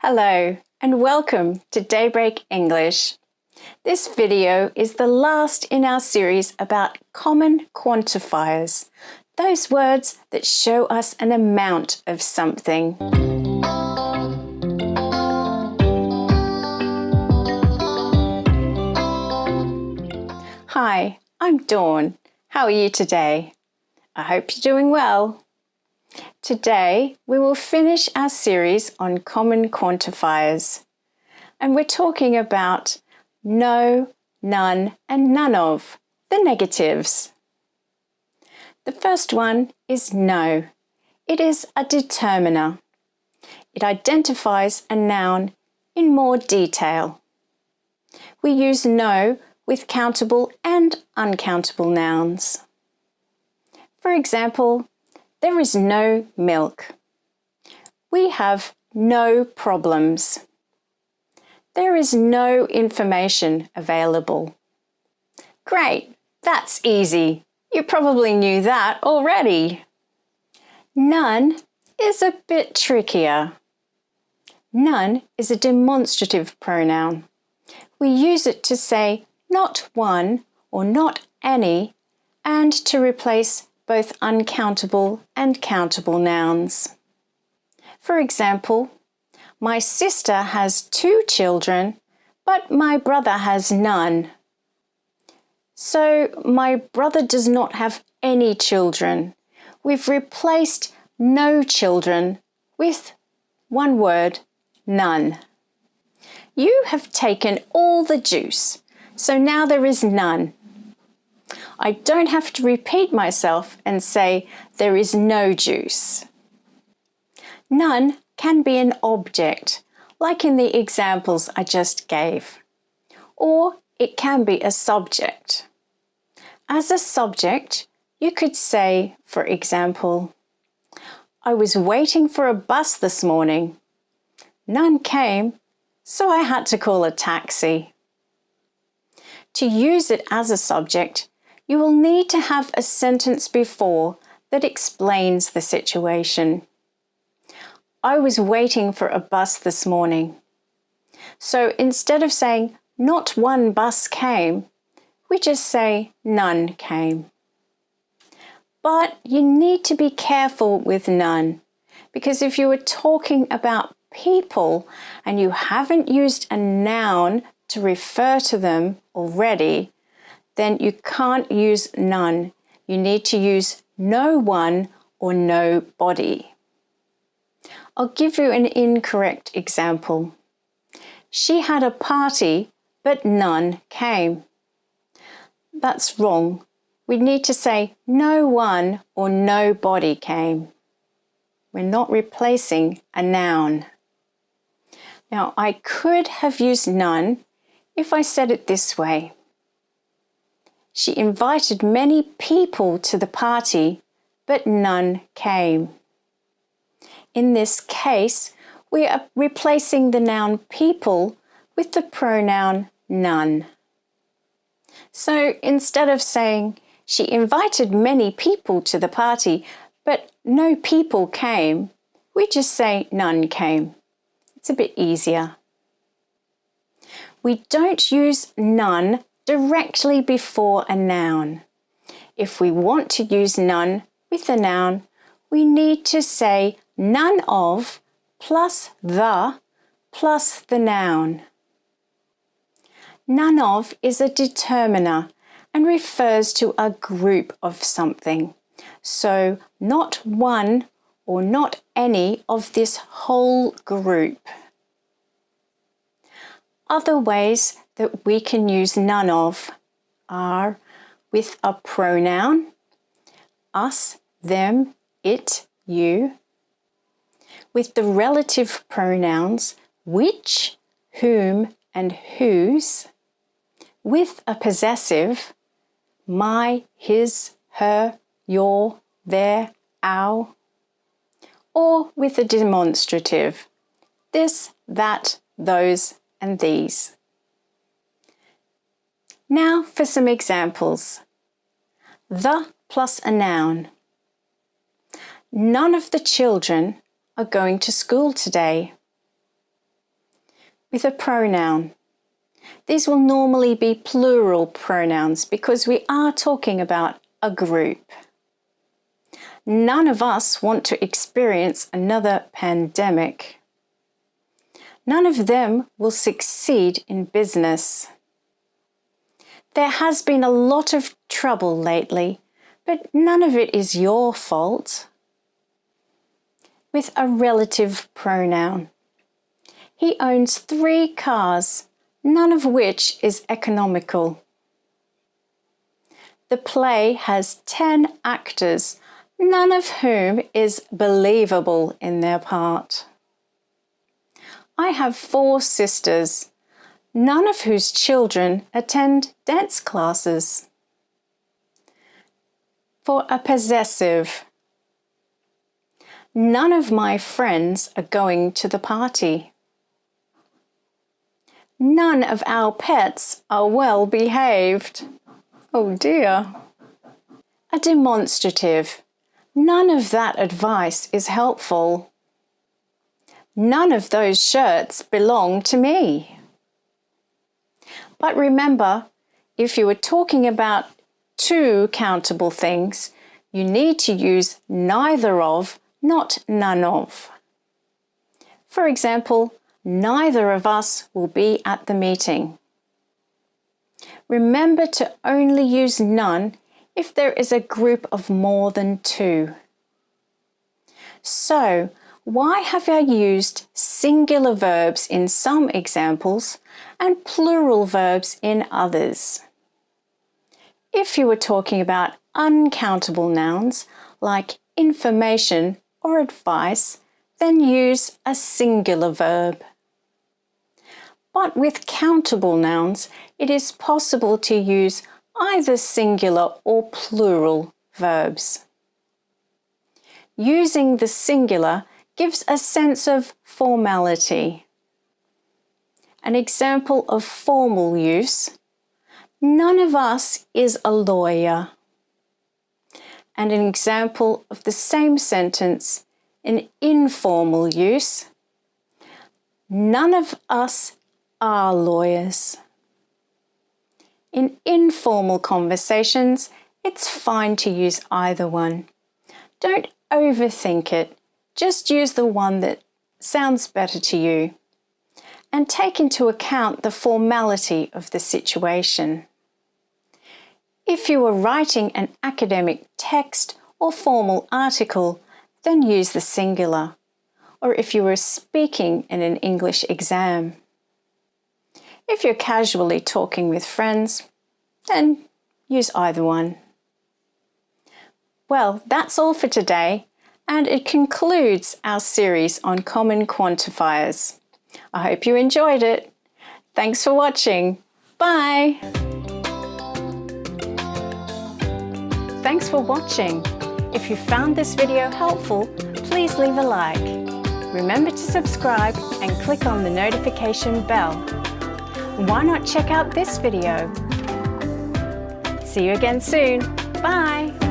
Hello and welcome to Daybreak English. This video is the last in our series about common quantifiers, those words that show us an amount of something. Hi, I'm Dawn. How are you today? I hope you're doing well. Today, we will finish our series on common quantifiers, and we're talking about no, none, and none of, the negatives. The first one is no. It is a determiner. It identifies a noun in more detail. We use no with countable and uncountable nouns. For example, there is no milk. We have no problems. There is no information available. Great, that's easy. You probably knew that already. None is a bit trickier. None is a demonstrative pronoun. We use it to say not one or not any and to replace both uncountable and countable nouns. For example, my sister has 2 children, but my brother has none. So my brother does not have any children. We've replaced no children with one word, none. You have taken all the juice, so now there is none. I don't have to repeat myself and say there is no juice. None can be an object, like in the examples I just gave, or it can be a subject. As a subject, you could say, for example, I was waiting for a bus this morning. None came, so I had to call a taxi. To use it as a subject, you will need to have a sentence before that explains the situation. I was waiting for a bus this morning. So instead of saying not one bus came, we just say none came. But you need to be careful with none, because if you were talking about people and you haven't used a noun to refer to them already, then you can't use none. You need to use no one or nobody. I'll give you an incorrect example. She had a party, but none came. That's wrong. We need to say no one or nobody came. We're not replacing a noun. Now, I could have used none if I said it this way. She invited many people to the party, but none came. In this case, we are replacing the noun people with the pronoun none. So instead of saying she invited many people to the party, but no people came, we just say none came. It's a bit easier. We don't use none directly before a noun. If we want to use none with a noun, we need to say none of plus the noun. None of is a determiner and refers to a group of something. So not one or not any of this whole group. Other ways that we can use none of are with a pronoun, us, them, it, you, with the relative pronouns which, whom, and whose, with a possessive, my, his, her, your, their, our, or with a demonstrative, this, that, those, and these. Now for some examples. The plus a noun. None of the children are going to school today. with a pronoun. These will normally be plural pronouns because we are talking about a group. None of us want to experience another pandemic. None of them will succeed in business. There has been a lot of trouble lately, but none of it is your fault. With a relative pronoun. He owns 3 cars, none of which is economical. The play has 10 actors, none of whom is believable in their part. I have 4 sisters, none of whose children attend dance classes. For a possessive. None of my friends are going to the party. None of our pets are well behaved. Oh dear. A demonstrative. None of that advice is helpful. None of those shirts belong to me. But remember, if you are talking about 2 countable things, you need to use neither of, not none of. For example, neither of us will be at the meeting. Remember to only use none if there is a group of more than 2. So, why have I used singular verbs in some examples and plural verbs in others? If you were talking about uncountable nouns like information or advice, then use a singular verb. But with countable nouns, it is possible to use either singular or plural verbs. Using the singular gives a sense of formality. An example of formal use: none of us is a lawyer. And an example of the same sentence in informal use: none of us are lawyers. In informal conversations, it's fine to use either one. Don't overthink it. Just use the one that sounds better to you. And take into account the formality of the situation. If you are writing an academic text or formal article, then use the singular. Or if you are speaking in an English exam. If you're casually talking with friends, then use either one. Well, that's all for today, and it concludes our series on common quantifiers. I hope you enjoyed it. Thanks for watching. Bye! Thanks for watching. If you found this video helpful, please leave a like. Remember to subscribe and click on the notification bell. Why not check out this video? See you again soon. Bye!